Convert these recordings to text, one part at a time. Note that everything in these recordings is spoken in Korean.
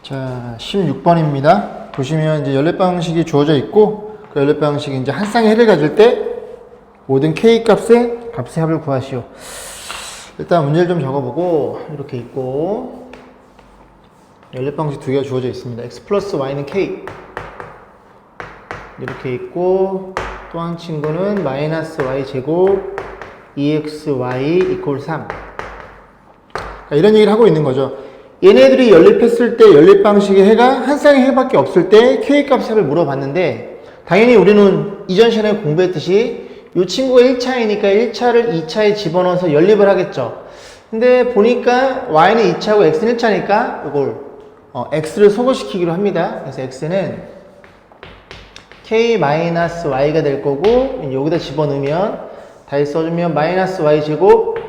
자, 16번입니다. 보시면 이제 연립 방식이 주어져 있고, 그 연립 방식이 이제 한 쌍의 해를 가질 때 모든 k 값의 합을 구하시오. 일단 문제를 좀 적어보고, 이렇게 있고, 연립 방식 두 개가 주어져 있습니다. x 플러스 y는 k. 이렇게 있고, 또 한 친구는 마이너스 y 제곱 2xy 이퀄 3. 이런 얘기를 하고 있는 거죠. 얘네들이 연립했을 때 연립 방식의 해가 한 쌍의 해밖에 없을 때 k 값의 합을 물어봤는데, 당연히 우리는 이전 시간에 공부했듯이 이 친구가 1차이니까 1차를 2차에 집어넣어서 연립을 하겠죠. 근데 보니까 y는 2차고 x는 1차니까 이걸 x를 소거시키기로 합니다. 그래서 x는 k-y가 될 거고, 여기다 집어넣으면 다시 써주면 마이너스 y 제곱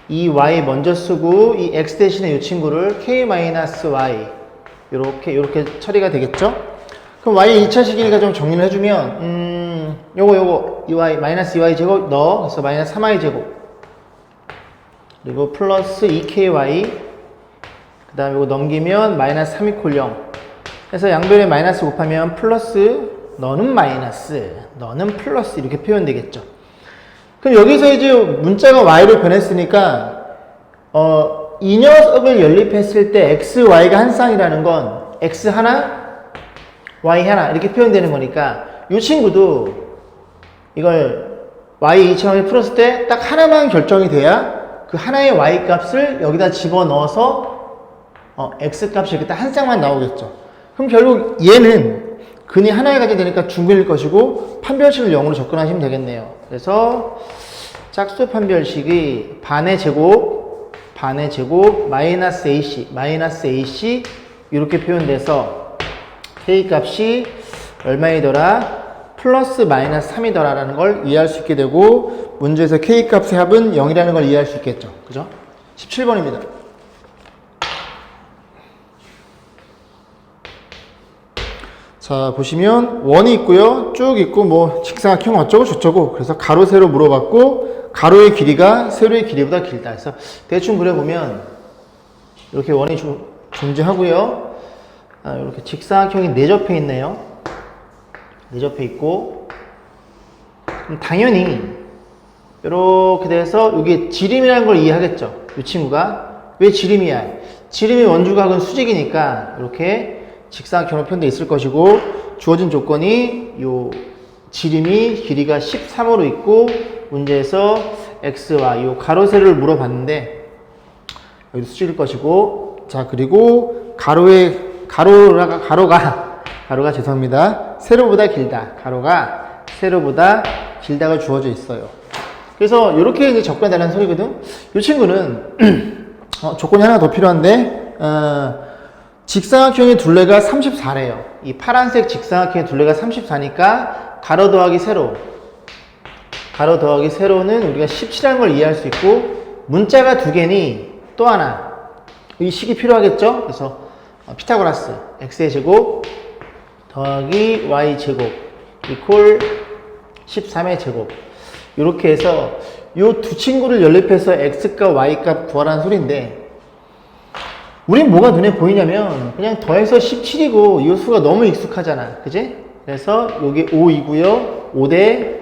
이 y 먼저 쓰고 이 x 대신에 이 친구를 k-y 요렇게 처리가 되겠죠? 그럼 y의 2차식이니까 좀 정리를 해주면 요거 이 y 마이너스 2y 제곱 넣어. 그래서 마이너스 3y 제곱 그리고 플러스 2ky 그 다음에 이거 넘기면 마이너스 3 이퀄 0. 그래서 양변에 마이너스 곱하면 플러스, 너는 마이너스, 너는 플러스 이렇게 표현되겠죠. 그럼 여기서 이제 문자가 y로 변했으니까 이 녀석을 연립했을 때 x, y가 한 쌍이라는 건 x 하나, y 하나 이렇게 표현되는 거니까 이 친구도 이걸 y 2차원에 풀었을 때 딱 하나만 결정이 돼야 그 하나의 y 값을 여기다 집어넣어서 x 값이 이렇게 딱 한 쌍만 나오겠죠. 그럼 결국 얘는 근이 하나에 가게 되니까 중근일 것이고 판별식을 0으로 접근하시면 되겠네요. 그래서 짝수 판별식이 반의 제곱 마이너스 ac 이렇게 표현돼서 k 값이 얼마이더라? 플러스 마이너스 3이더라 라는 걸 이해할 수 있게 되고, 문제에서 k 값의 합은 0이라는 걸 이해할 수 있겠죠. 그죠? 17번입니다. 자, 보시면 원이 있고요. 쭉 있고 뭐 직사각형 어쩌고 저쩌고. 그래서 가로 세로 물어봤고, 가로의 길이가 세로의 길이보다 길다. 그래서 대충 그려보면 이렇게 원이 존재하고요. 이렇게 직사각형이 내접해 있네요. 내접해 있고, 그럼 당연히 이렇게 돼서 이게 지름이라는 걸 이해하겠죠. 이 친구가 왜 지름이야? 지름이 원주각은 수직이니까 이렇게 직사각형으로 표현되어 있을 것이고, 주어진 조건이 요 지름이 길이가 13으로 있고, 문제에서 x와 요 가로 세로를 물어봤는데 여기도 수직일 것이고, 자, 그리고 가로가 죄송합니다. 세로보다 길다. 가로가 세로보다 길다가 주어져 있어요. 그래서 이렇게 이제 접근해달라는 소리거든. 이 친구는 조건이 하나 더 필요한데, 직사각형의 둘레가 34래요. 이 파란색 직사각형의 둘레가 34니까 가로 더하기 세로는 우리가 17이라는 걸 이해할 수 있고, 문자가 두 개니 또 하나 이 식이 필요하겠죠. 그래서 피타고라스 x의 제곱 더하기 y 제곱 이퀄 13의 제곱, 이렇게 해서 이 두 친구를 연립해서 x값 y값 구하라는 소리인데, 우린 뭐가 눈에 보이냐면 그냥 더해서 17이고 이 수가 너무 익숙하잖아. 그지? 그래서 여기 5이고요. 5대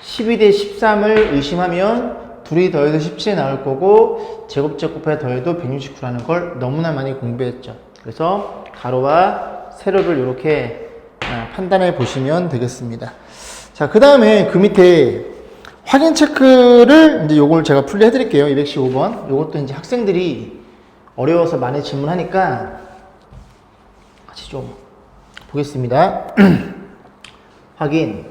12대 13을 의심하면 둘이 더해서 17이 나올 거고, 제곱제 곱해 더해도 169라는 걸 너무나 많이 공부했죠. 그래서 가로와 세로를 이렇게 판단해 보시면 되겠습니다. 자, 그 다음에 그 밑에 확인 체크를 이제 요걸 제가 풀이해 드릴게요. 215번. 요것도 이제 학생들이 어려워서 많이 질문하니까 같이 좀 보겠습니다. 확인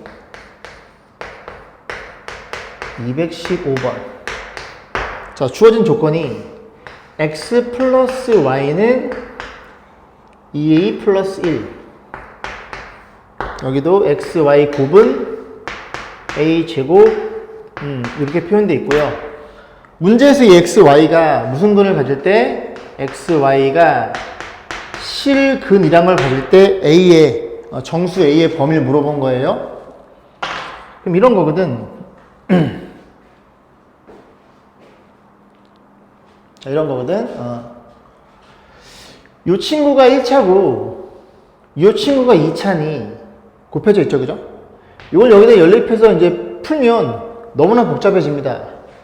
215번. 자, 주어진 조건이 x 플러스 y는 2a 플러스 1. 여기도 x, y 곱은 a 제곱 이렇게 표현되어 있고요. 문제에서 이 x, y가 무슨 근을 가질 때, x, y가 실근이란 걸 가질 때 a의 정수 a의 범위를 물어본 거예요. 그럼 이런 거거든. 자, 이런 거거든. 요 친구가 1차고 요 친구가 2차니 곱해져 있죠, 그죠? 이걸 여기다 연립해서 이제 풀면 너무나 복잡해집니다.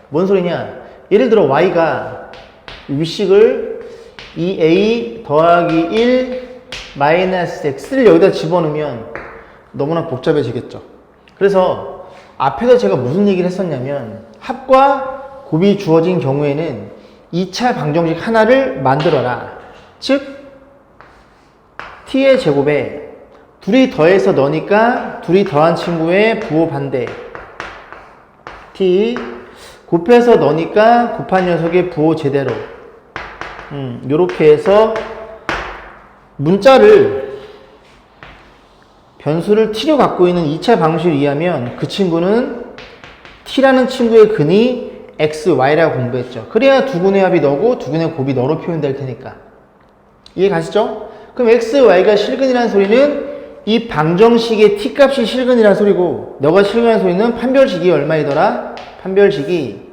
뭔 소리냐? 예를 들어 y가 위식을 2a 더하기 1 마이너스 x를 여기다 집어넣으면 너무나 복잡해지겠죠. 그래서 앞에서 제가 무슨 얘기를 했었냐면 합과 곱이 주어진 경우에는 2차 방정식 하나를 만들어라. 즉 t의 제곱에 둘이 더해서 넣으니까 둘이 더한 친구의 부호 반대 t 곱해서 넣으니까 곱한 녀석의 부호 제대로 요렇게 해서 문자를 변수를 t로 갖고 있는 2차 방식을 이해하면 그 친구는 t라는 친구의 근이 x, y라고 공부했죠. 그래야 두근의 합이 너고 두근의 곱이 너로 표현될 테니까. 이해 가시죠? 그럼 x, y가 실근이라는 소리는 이 방정식의 t값이 실근이라는 소리고 너가 실근이라는 소리는 판별식이 얼마이더라? 판별식이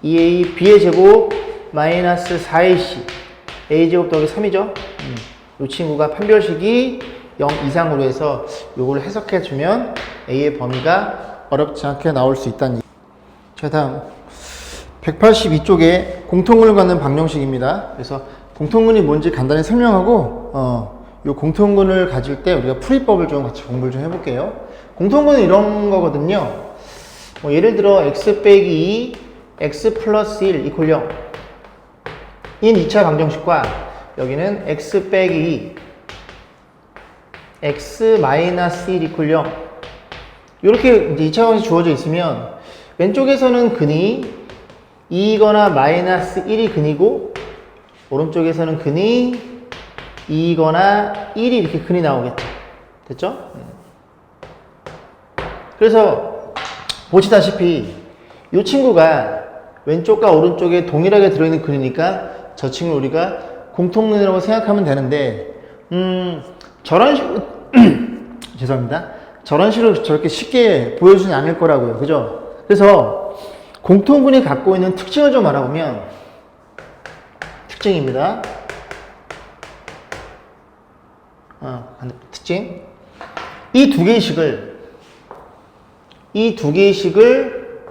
2a b의 제곱 마이너스 4ac a제곱 더하기 3이죠. 이 친구가 판별식이 0 이상으로 해서 요걸 해석해 주면 a의 범위가 어렵지 않게 나올 수 있다는 얘기. 자, 다음 182쪽에 공통근을 갖는 방정식입니다. 그래서 공통근이 뭔지 간단히 설명하고 요 공통근을 가질 때 우리가 풀이법을 좀 같이 공부를 좀 해볼게요. 공통근은 이런 거거든요. 뭐 예를 들어 x 빼기 2 x 플러스 1 이퀄 0 인 2차 방정식과 여기는 x 빼기 2 x 마이너스 1 이퀄 0 이렇게 이제 2차 방정식이 주어져 있으면 왼쪽에서는 근이 2거나 마이너스 1이 근이고 오른쪽에서는 근이 2거나 1이 이렇게 근이 나오겠죠. 됐죠? 그래서 보시다시피 이 친구가 왼쪽과 오른쪽에 동일하게 들어있는 근이니까 저 친구를 우리가 공통근이라고 생각하면 되는데 저런 식으로 죄송합니다. 저런 식으로 저렇게 쉽게 보여주진 않을 거라고요. 그죠? 그래서 공통근이 갖고 있는 특징을 좀 알아보면 특징입니다. 특징. 이 두 개의 식을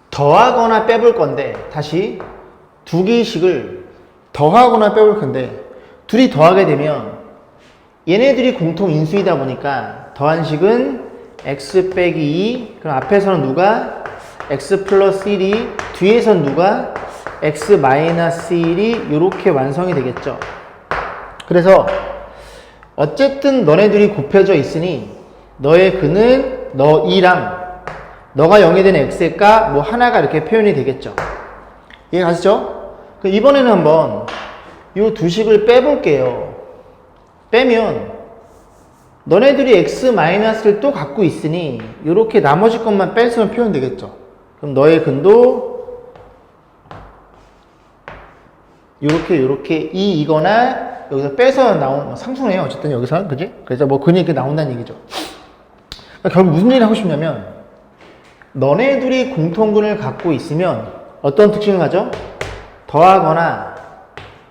더하거나 빼볼 건데 다시 두 개의 식을 더하거나 빼볼 건데 둘이 더하게 되면 얘네들이 공통 인수이다 보니까 더한 식은 x 빼기 2 그럼 앞에서는 누가 x 플러스 1이 뒤에서는 누가 x 마이너스 1이 이렇게 완성이 되겠죠. 그래서 어쨌든 너네들이 곱해져 있으니 너의 근은 너 2랑 너가 0이 되는 x의 값 뭐 하나가 이렇게 표현이 되겠죠. 이해 가시죠? 이번에는 한번 이 두 식을 빼볼게요. 빼면 너네들이 x 마이너스를 또 갖고 있으니 이렇게 나머지 것만 뺐으면 표현되겠죠. 그럼 너의 근도 요렇게 2이거나 여기서 빼서 나온 상수네요. 어쨌든 여기서는 그지? 그래서 뭐 근이 이렇게 나온다는 얘기죠. 그러니까 결국 무슨 얘기를 하고 싶냐면 너네들이 공통근을 갖고 있으면 어떤 특징을 가져? 더하거나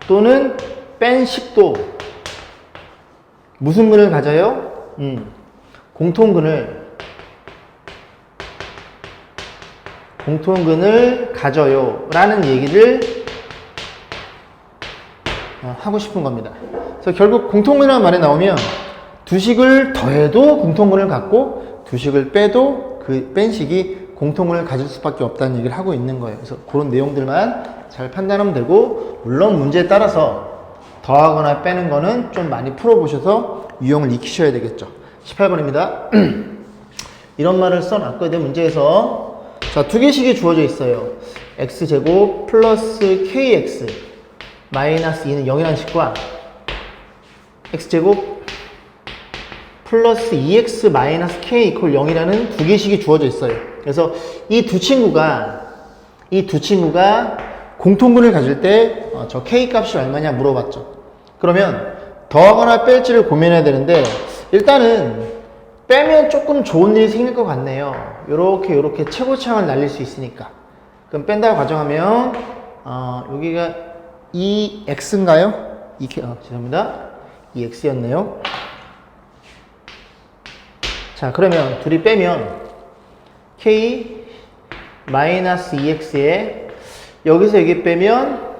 또는 뺀 식도 무슨 근을 가져요? 공통근을 가져요 라는 얘기를 하고 싶은 겁니다. 그래서 결국 공통근이라는 말이 나오면 두 식을 더해도 공통근을 갖고 두 식을 빼도 그 뺀 식이 공통근을 가질 수밖에 없다는 얘기를 하고 있는 거예요. 그래서 그런 내용들만 잘 판단하면 되고 물론 문제에 따라서 더하거나 빼는 거는 좀 많이 풀어보셔서 유형을 익히셔야 되겠죠. 18번입니다. 이런 말을 써놨거든요. 문제에서 자, 두 개씩이 주어져 있어요. x제곱 플러스 kx 마이너스 2는 0이라는 식과 x제곱 플러스 2x 마이너스 k 이퀄 0이라는 두 개씩이 주어져 있어요. 그래서 이 두 친구가 공통근을 가질 때 저 k 값이 얼마냐 물어봤죠. 그러면 더하거나 뺄지를 고민해야 되는데 일단은 빼면 조금 좋은 일이 생길 것 같네요. 요렇게 최고창을 날릴 수 있으니까. 그럼 뺀다고 가정하면 여기가 2x인가요? 죄송합니다. 2x였네요. 자, 그러면 둘이 빼면 k 마이너스 2x에 여기서 여기 빼면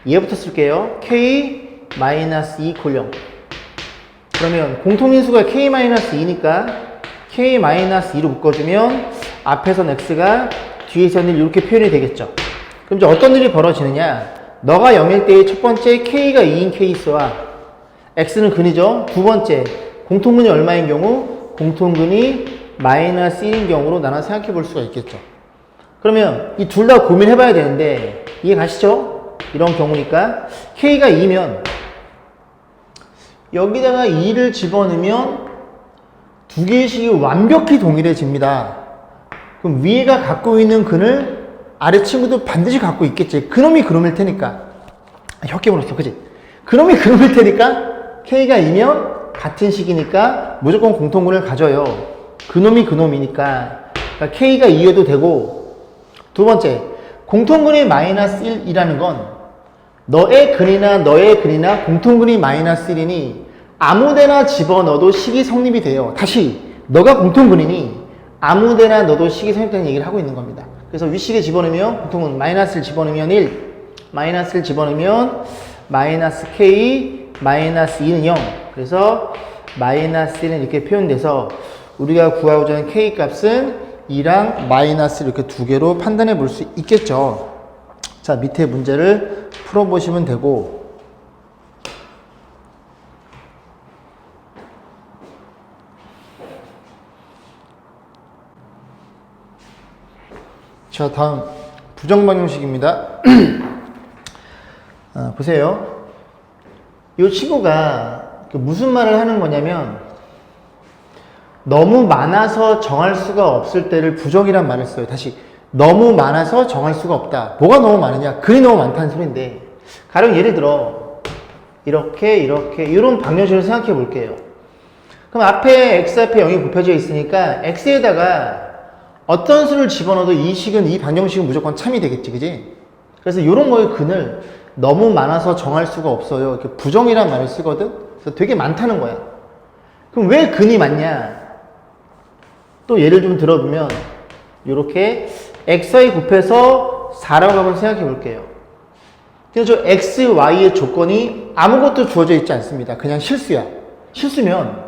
얘부터 쓸게요. k 마이너스 2 콜 0. 그러면 공통인수가 k 마이너스 2니까 k 마이너스 2로 묶어주면 앞에선 x가 뒤에서는 이렇게 표현이 되겠죠. 그럼 이제 어떤 일이 벌어지느냐? 너가 0일 때의 첫 번째 k가 2인 케이스와 x는 근이죠. 두 번째 공통근이 얼마인 경우? 공통근이 마이너스 1인 경우로 나는 생각해 볼 수가 있겠죠. 그러면 이 둘 다 고민해 봐야 되는데 이해 가시죠? 이런 경우니까 k가 2면 여기다가 2를 집어넣으면 두 개의 식이 완벽히 동일해집니다. 그럼 위에가 갖고 있는 근을 아래 친구도 반드시 갖고 있겠지. 그놈이 그놈일 테니까. 혀깨 물었어, 그지? 그놈이 그놈일 테니까 k가 2면 같은 식이니까 무조건 공통근을 가져요. 그놈이 그놈이니까. 그러니까 k가 2여도 되고. 두 번째, 공통근이 마이너스 1이라는 건 너의 근이나 공통근이 마이너스 1이니 아무데나 집어넣어도 식이 성립이 돼요. 다시 너가 공통근이니 아무데나 넣어도 식이 성립되는 얘기를 하고 있는 겁니다. 그래서 윗식에 집어넣으면 공통근 마이너스를 집어넣으면 1, 마이너스를 집어넣으면 마이너스 k, 마이너스 2는 0. 그래서 마이너스 1은 이렇게 표현돼서 우리가 구하고자 하는 k 값은 2랑 마이너스 이렇게 두 개로 판단해 볼 수 있겠죠. 자, 밑에 문제를 풀어보시면 되고, 자, 다음 부정방정식입니다. 보세요. 이 친구가 무슨 말을 하는 거냐면 너무 많아서 정할 수가 없을 때를 부정이란 말을 써요. 다시 너무 많아서 정할 수가 없다. 뭐가 너무 많으냐? 근이 너무 많다는 소리인데, 가령 예를 들어 이렇게 이런 방정식을 생각해 볼게요. 그럼 앞에 x 앞에 0이 곱해져 있으니까 x에다가 어떤 수를 집어넣어도 이 식은, 이 방정식은 무조건 참이 되겠지, 그지? 그래서 이런 거의 근을 너무 많아서 정할 수가 없어요. 이렇게 부정이란 말을 쓰거든? 그래서 되게 많다는 거야. 그럼 왜 근이 많냐? 또 예를 좀 들어보면, 이렇게 xy 곱해서 4라고 한번 생각해 볼게요. 그래서 저 x, y의 조건이 아무것도 주어져 있지 않습니다. 그냥 실수야. 실수면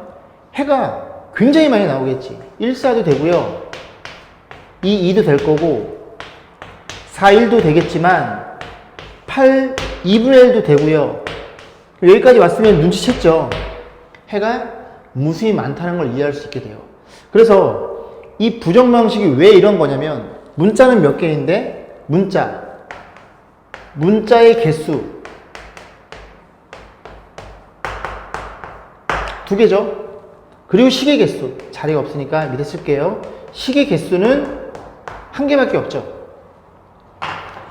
해가 굉장히 많이 나오겠지. 1, 4도 되고요. 2, 2도 될 거고 4, 1도 되겠지만 8, 2분의 1도 되고요. 여기까지 왔으면 눈치챘죠. 해가 무수히 많다는 걸 이해할 수 있게 돼요. 그래서 이 부정방식이 왜 이런 거냐면 문자는 몇 개인데 문자의 개수 2개죠. 그리고 식의 개수 자리가 없으니까 밑에 쓸게요. 식의 개수는 1개밖에 없죠.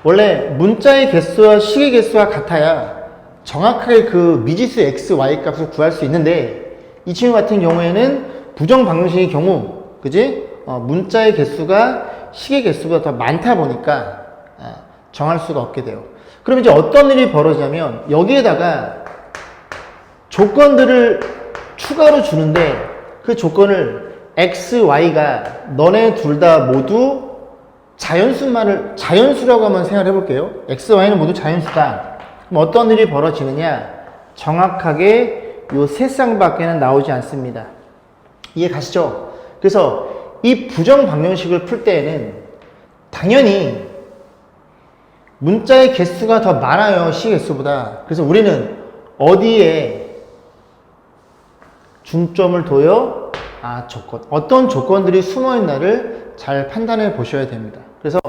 원래 문자의 개수와 식의 개수가 같아야 정확하게 그 미지수 x, y 값을 구할 수 있는데 이 친구 같은 경우에는 부정 방정식의 경우, 그지? 문자의 개수가 식의 개수보다 더 많다 보니까 정할 수가 없게 돼요. 그럼 이제 어떤 일이 벌어지냐면 여기에다가 조건들을 추가로 주는데 그 조건을 x, y가 너네 둘 다 모두 자연수라고 한번 생각을 해볼게요. x, y는 모두 자연수다. 그럼 어떤 일이 벌어지느냐? 정확하게 요 세 쌍밖에는 나오지 않습니다. 이해 가시죠? 그래서 이 부정 방정식을 풀 때에는 당연히 문자의 개수가 더 많아요. 식 개수보다. 그래서 우리는 어디에 중점을 둬요? 조건. 어떤 조건들이 숨어 있나를 잘 판단해 보셔야 됩니다. 그래서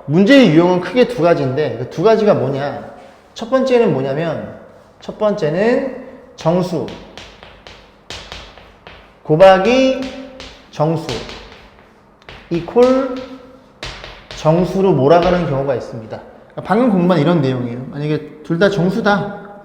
문제의 유형은 크게 두 가지인데 그 두 가지가 뭐냐? 첫 번째는 뭐냐면 첫 번째는 정수 곱하기 정수 이퀄 정수로 몰아가는 경우가 있습니다. 방금 공부한 이런 내용이에요. 만약에 둘 다 정수다.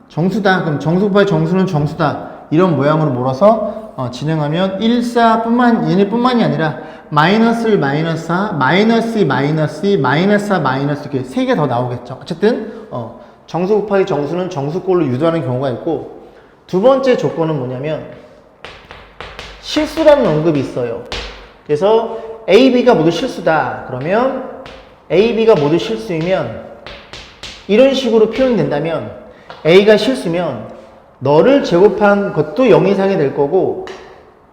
정수다. 그럼 정수 곱하기 정수는 정수다. 이런 모양으로 몰아서 진행하면 1, 4 얘네뿐만이 아니라 마이너스를 마이너스 4, 마이너스 2, 마이너스 2, 마이너스 4, 마이너스 이렇게 3개 더 나오겠죠. 어쨌든 정수 곱하기 정수는 정수꼴로 유도하는 경우가 있고, 두 번째 조건은 뭐냐면 실수라는 언급이 있어요. 그래서 A, B가 모두 실수다. 그러면 A, B가 모두 실수이면 이런 식으로 표현된다면 A가 실수면 너를 제곱한 것도 0 이상이 될 거고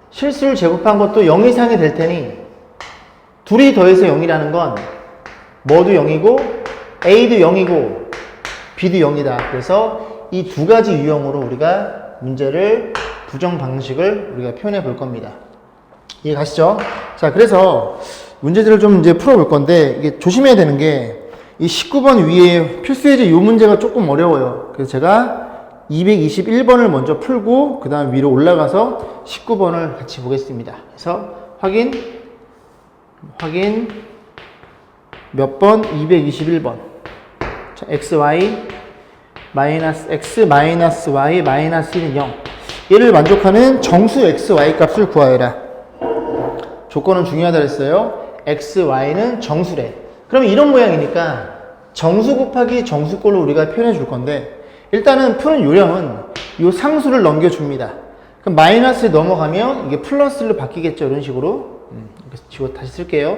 실수를 제곱한 것도 0 이상이 될 테니 둘이 더해서 0이라는 건 뭐도 0이고 A도 0이고 B도 0이다. 그래서 이 두 가지 유형으로 우리가 문제를 부정 방식을 우리가 표현해 볼 겁니다. 이해 가시죠? 자, 그래서 문제들을 좀 이제 풀어볼 건데 이게 조심해야 되는 게 이 19번 위에 필수 예제 이 문제가 조금 어려워요. 그래서 제가 221번을 먼저 풀고 그 다음 위로 올라가서 19번을 같이 보겠습니다. 그래서 확인 몇 번? 221번. 자, xy 마이너스 x 마이너스 y 마이너스 1은 0. 얘를 만족하는 정수 xy 값을 구하여라. 조건은 중요하다 그랬어요. xy는 정수래. 그러면 이런 모양이니까 정수 곱하기 정수꼴로 우리가 표현해 줄 건데 일단은 푸는 요령은 이 상수를 넘겨줍니다. 그럼 마이너스에 넘어가면 이게 플러스로 바뀌겠죠. 이런 식으로. 이렇게 지워 다시 쓸게요.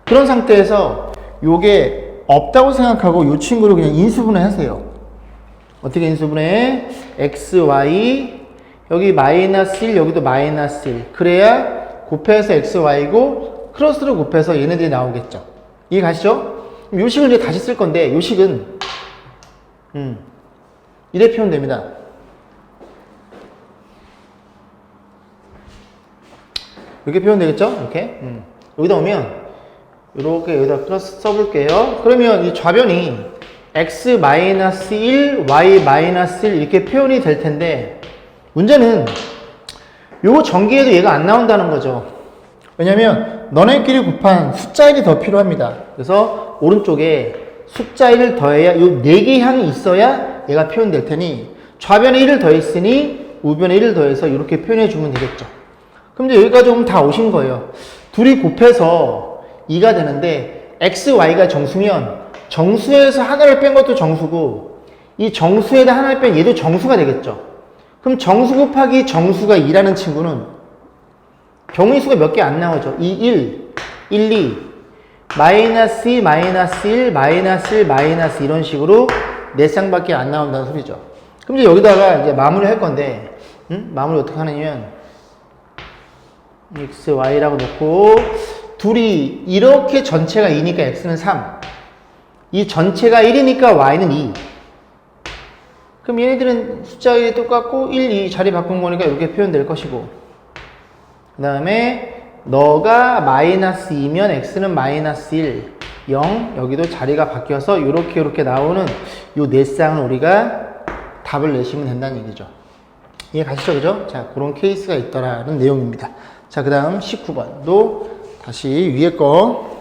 그런 상태에서 요게 없다고 생각하고 이 친구를 그냥 인수분해 하세요. 어떻게 인수분해? x, y 여기 마이너스 1 여기도 마이너스 1 그래야 곱해서 x, y고 크로스로 곱해서 얘네들이 나오겠죠. 이해 가시죠? 요 식을 이제 다시 쓸 건데 요 식은 이래 표현됩니다. 이렇게 표현되겠죠? 이렇게 여기다 오면 이렇게 여기다 플러스 써볼게요. 그러면 이 좌변이 x-1, y-1 이렇게 표현이 될 텐데 문제는 요거 전기에도 얘가 안 나온다는 거죠. 왜냐면 너네끼리 곱한 숫자 1이 더 필요합니다. 그래서 오른쪽에 숫자 1을 더해야 요 4개 향이 있어야 얘가 표현될 테니 좌변에 1을 더했으니 우변에 1을 더해서 이렇게 표현해 주면 되겠죠. 그럼 이제 여기까지 오면 다 오신 거예요. 둘이 곱해서 2가 되는데 x, y가 정수면 정수에서 하나를 뺀 것도 정수고 이 정수에다 하나를 뺀 얘도 정수가 되겠죠. 그럼 정수 곱하기 정수가 2라는 친구는 경우의 몇 개 안 나오죠. 2, 1, 2 마이너스 2, 마이너스 1, 마이너스 1, 마이너스 이런 식으로 4쌍밖에 안 나온다는 소리죠. 그럼 이제 여기다가 이제 마무리 할 건데 마무리 어떻게 하느냐면 x, y라고 놓고 둘이 이렇게 전체가 2니까 x는 3 이 전체가 1이니까 y는 2 그럼 얘네들은 숫자 1이 똑같고 1, 2 자리 바꾼 거니까 이렇게 표현될 것이고 그 다음에 너가 마이너스 2면 x는 마이너스 1 0 여기도 자리가 바뀌어서 이렇게 나오는 요 4쌍을 우리가 답을 내시면 된다는 얘기죠. 이해 가시죠? 그죠? 자, 그런 케이스가 있더라는 내용입니다. 자, 그 다음 19번도 다시 위에 거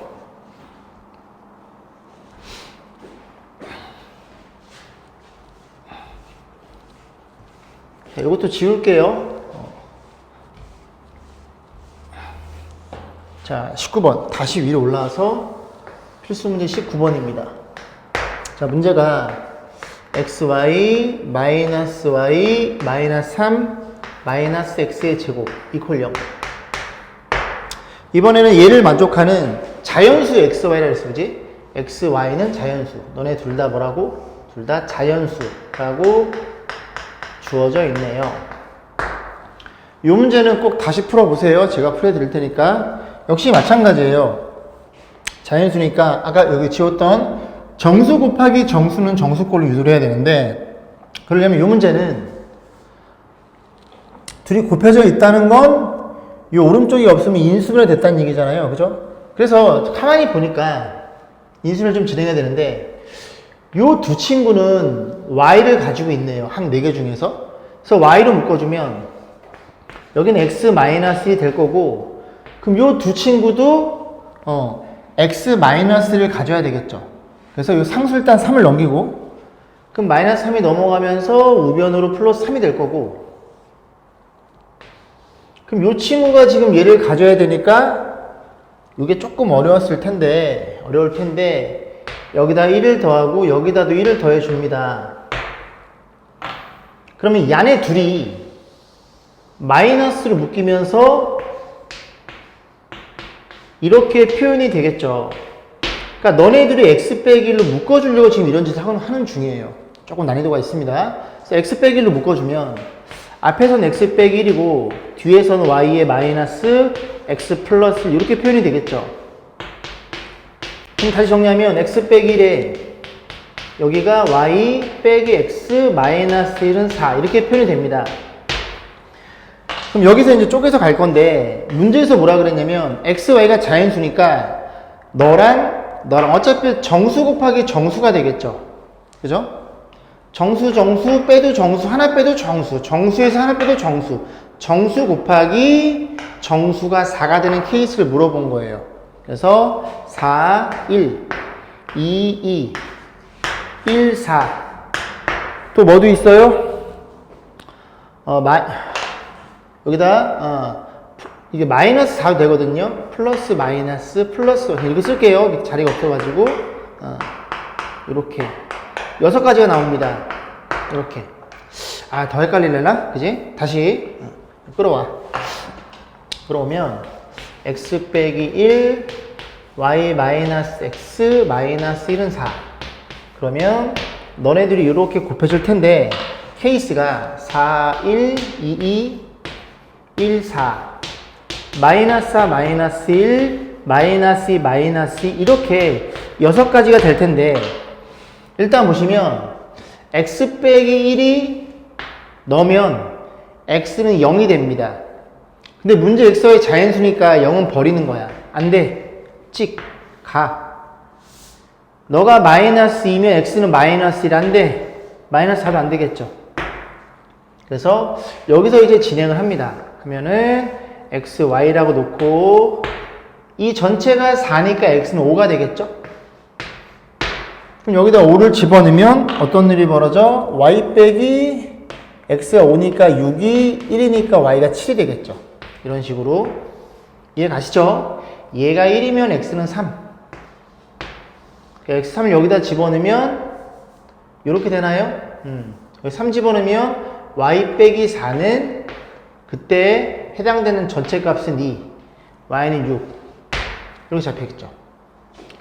자, 이것도 지울게요. 자, 19번 다시 위로 올라와서 필수 문제 19번입니다. 자, 문제가 xy 마이너스 y 마이너스 3 마이너스 x의 제곱 이퀄 0 이번에는 얘를 만족하는 자연수 xy라 했어, 그지? xy는 자연수. 너네 둘 다 뭐라고? 둘 다 자연수라고 주어져 있네요. 이 문제는 꼭 다시 풀어보세요. 제가 풀어드릴 테니까. 역시 마찬가지예요. 자연수니까 아까 여기 지웠던 정수 곱하기 정수는 정수꼴로 유도를 해야 되는데 그러려면 이 문제는 둘이 곱해져 있다는 건 이 오른쪽이 없으면 인수분해 됐다는 얘기잖아요. 그죠? 그래서 가만히 보니까 인수분해를 좀 진행해야 되는데 이 두 친구는 y를 가지고 있네요. 한 4개 중에서. 그래서 y로 묶어주면 여기는 x-1이 될 거고 그럼 이 두 친구도 x-를 가져야 되겠죠. 그래서 이 상수 일단 3을 넘기고 그럼 마이너스 3이 넘어가면서 우변으로 플러스 3이 될 거고 그럼 이 친구가 지금 얘를 가져야 되니까 이게 조금 어려울 텐데 여기다 1을 더하고 여기다도 1을 더해 줍니다. 그러면 이 안에 둘이 마이너스로 묶이면서 이렇게 표현이 되겠죠. 그러니까 너네들이 x 빼기 1로 묶어주려고 지금 이런 짓을 하는 중이에요. 조금 난이도가 있습니다. 그래서 x 빼기 1로 묶어주면 앞에서는 x 빼기 1이고 뒤에서는 y의 마이너스 x 플러스 이렇게 표현이 되겠죠. 그럼 다시 정리하면 x 빼기 1에 여기가 y 빼기 x 마이너스 1은 4 이렇게 표현이 됩니다. 그럼 여기서 이제 쪼개서 갈 건데 문제에서 뭐라 그랬냐면 x, y가 자연수니까 너랑 어차피 정수 곱하기 정수가 되겠죠. 그죠? 정수 빼도 정수, 하나 빼도 정수, 정수에서 하나 빼도 정수, 정수 곱하기 정수가 4가 되는 케이스를 물어본 거예요. 그래서 4, 1, 2, 2, 1, 4. 또 뭐도 있어요? 여기다, 이게 마이너스 4도 되거든요. 플러스 마이너스 플러스 이렇게 쓸게요. 자리가 없어가지고 이렇게 6가지가 나옵니다. 이렇게. 더 헷갈리려나? 그지? 다시 끌어오면 x 빼기 1 y 마이너스 x 마이너스 1은 4. 그러면 너네들이 이렇게 곱해줄 텐데 케이스가 4, 1, 2, 2, 1, 4 마이너스 4, 마이너스 1, 마이너스 2, 마이너스 2 이렇게 6가지가 될 텐데 일단 보시면 x 빼기 1이 넣으면 x는 0이 됩니다. 근데 문제 x의 자연수니까 0은 버리는 거야. 안 돼. 가. 너가 마이너스 2면 x는 마이너스 1 안 돼. 마이너스 4도 안 되겠죠. 그래서 여기서 이제 진행을 합니다. 하면은 x, y라고 놓고 이 전체가 4니까 x는 5가 되겠죠? 그럼 여기다 5를 집어넣으면 어떤 일이 벌어져? y 빼기 x가 5니까 6이 1이니까 y가 7이 되겠죠. 이런 식으로 이해 가시죠? 얘가 1이면 x는 3. x3을 여기다 집어넣으면 이렇게 되나요? 여기 3 집어넣으면 y 빼기 4는 그때 해당되는 전체 값은 2, y는 6 이렇게 잡혀있죠.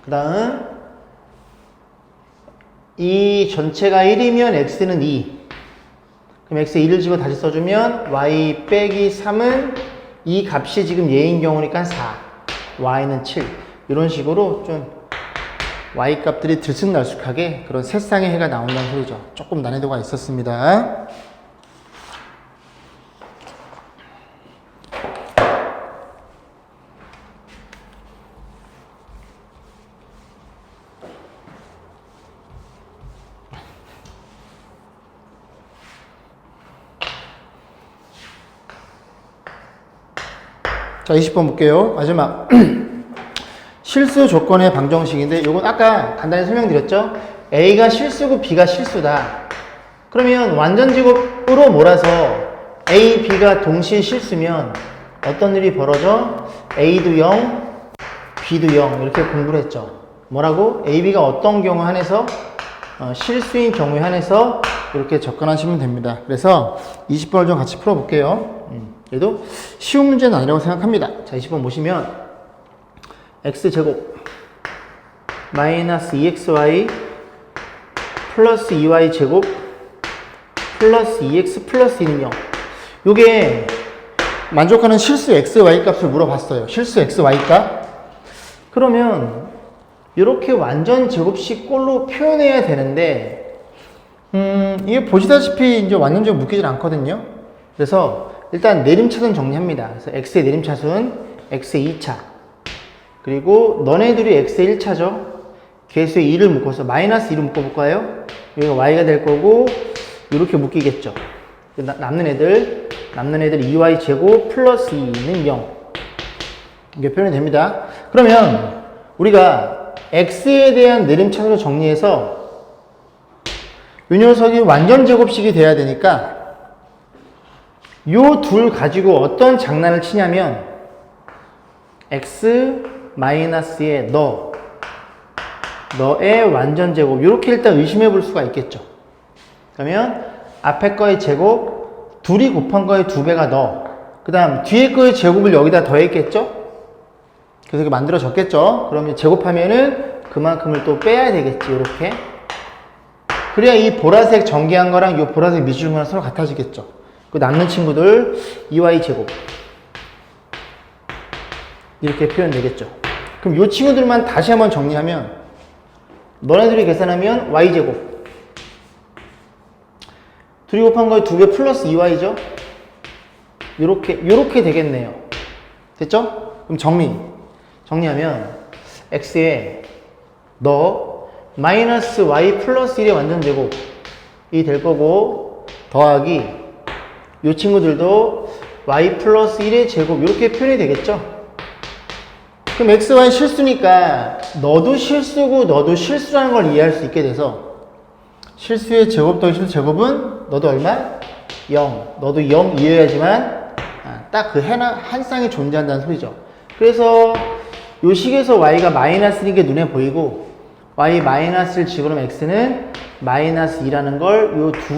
그 다음 이 전체가 1이면 x는 2 그럼 x에 2를 집어 다시 써주면 y 빼기 3은 이 값이 지금 얘인 경우니까 4 y는 7 이런 식으로 좀 y 값들이 들쑥날쑥하게 그런 세상의 해가 나온다는 소리죠. 조금 난이도가 있었습니다. 자, 20번 볼게요. 마지막. 실수 조건의 방정식인데, 요건 아까 간단히 설명드렸죠? A가 실수고 B가 실수다. 그러면 완전 제곱으로 몰아서 A, B가 동시에 실수면 어떤 일이 벌어져? A도 0, B도 0 이렇게 공부를 했죠. 뭐라고? A, B가 어떤 경우 한해서 실수인 경우에 한해서 이렇게 접근하시면 됩니다. 그래서 20번을 좀 같이 풀어볼게요. 그래도 쉬운 문제는 아니라고 생각합니다. 자, 20번 보시면 x제곱 마이너스 2xy 플러스 2y 제곱 플러스 2x 플러스 1이요. 요게 만족하는 실수 xy 값을 물어봤어요. 실수 xy 값. 그러면 이렇게 완전 제곱식 꼴로 표현해야 되는데 이게 보시다시피 이제 완전 제곱 묶이질 않거든요. 그래서 일단 내림차순 정리합니다. 그래서 x의 내림차순 x의 2차 그리고 너네들이 x의 1차죠. 개수의 2를 묶어서 마이너스 2를 묶어볼까요? 여기가 y가 될 거고 이렇게 묶이겠죠. 남는 애들 2y 제곱 플러스 2는 0 이게 표현이 됩니다. 그러면 우리가 x에 대한 내림차순을 정리해서 이 녀석이 완전 제곱식이 돼야 되니까 요 둘 가지고 어떤 장난을 치냐면 x 마이너스에 너 너의 완전 제곱. 이렇게 일단 의심해 볼 수가 있겠죠. 그러면 앞에 거의 제곱, 둘이 곱한 거의 2배가 너. 그 다음 뒤에 거의 제곱을 여기다 더했겠죠? 그래서 이렇게 만들어졌겠죠? 그러면 제곱하면은 그만큼을 또 빼야 되겠지, 이렇게. 그래야 이 보라색 전개한 거랑 이 보라색 미지준 거랑 서로 같아지겠죠. 그 남는 친구들 2y 제곱. 이렇게 표현되겠죠. 그럼 이 친구들만 다시 한번 정리하면 너네들이 계산하면 y제곱. 둘이 곱한 거에 2배 플러스 2y죠? 요렇게 되겠네요. 됐죠? 그럼 정리하면 x에 너 마이너스 y 플러스 1의 완전 제곱이 될 거고 더하기 요 친구들도 y 플러스 1의 제곱 이렇게 표현이 되겠죠? 그럼 x, y 실수니까 너도 실수고 너도 실수라는 걸 이해할 수 있게 돼서 실수의 제곱 더하기 실수 제곱은 너도 얼마? 0. 너도 0 이해해야지만 딱 그 한 쌍이 존재한다는 소리죠. 그래서 요 식에서 y가 마이너스인 게 눈에 보이고 y 마이너스를 집어넣으면 x는 마이너스 2라는 걸 요 두